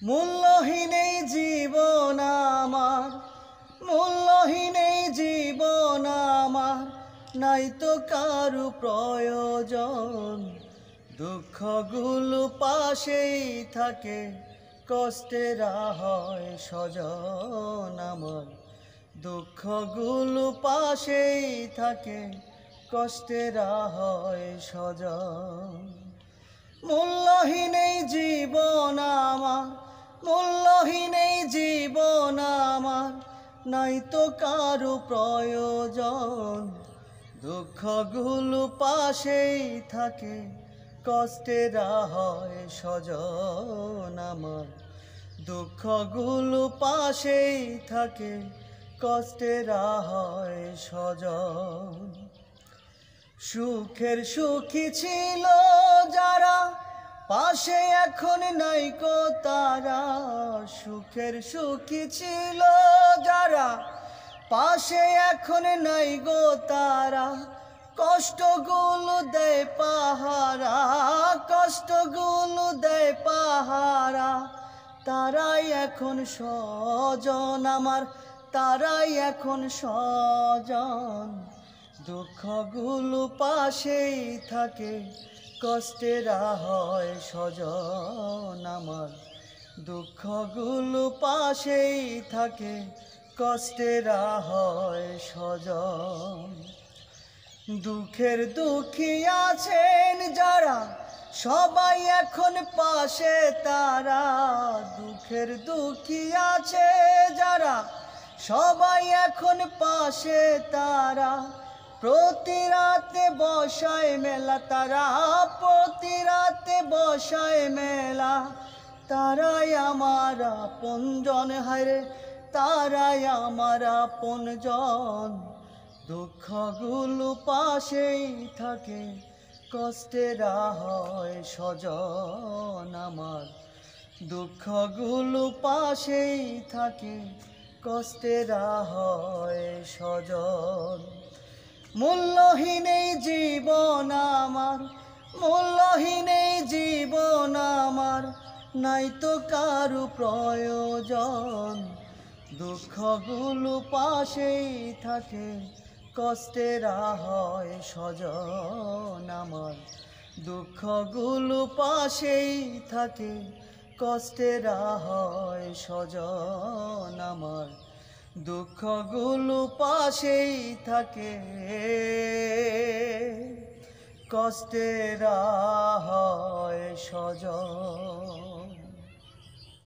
মূল্যহীন এই জীবন আমার, মূল্যহীন এই জীবন আমার, নাই তো কারু প্রয়োজন। দুঃখগুলো পাশেই থাকে, কষ্টেরা হয় স্বজন আমার। দুঃখগুলো পাশেই থাকে, কষ্টেরা হয় স্বজন। মূল্যহীন এই জীবন আমার, মূল্যহীন এই জীবন আমার, নাই তো কারু প্রয়োজন। দুঃখগুলো পাশেই থাকে, কষ্টেরা হয় স্বজন আমার। দুঃখগুলো পাশেই থাকে, কষ্টেরা হয় স্বজন। সুখের সুখী ছিল যারা, পাশে এখন নাই কো তারা। সুখের সুখী ছিল যারা, পাশে এখন নাই গো তারা। কষ্টগুলো দেয় পাহারা, কষ্টগুলো দেয় পাহারা। তারাই এখন স্বজন আমার, তারাই এখন স্বজন। দুঃখগুলো পাশেই থাকে, কষ্টেরা হয় স্বজন আমার। দুঃখগুলো পাশেই থাকে, কষ্টেরা হয় স্বজন। দুঃখের দুঃখী আছেন যারা, সবাই এখন পাশে তারা। দুঃখের দুঃখী আছে যারা, সবাই এখন পাশে তারা। প্রতি রাতে বসায় মেলা তারা, প্রতি রাতে বসায় মেলা। তারাই আমার আপনজন, হায়রে তারাই আমার আপনজন। দুঃখগুলো পাশেই থাকে, কষ্টেরা হয় স্বজন আমার। দুঃখগুলো পাশেই থাকে, কষ্টেরা হয় স্বজন। মূল্যহীন এই জীবন আমার, মূল্যহীন এই জীবন আমার, নাই তো কারু প্রয়োজন। দুঃখগুলো পাশেই থাকে, কষ্টেরা হয় স্বজন আমার। দুঃখগুলো পাশেই থাকে, কষ্টেরা হয় স্বজন আমার। দুঃখগুলো পাশেই থাকে, কষ্টেরা হয় স্বজন।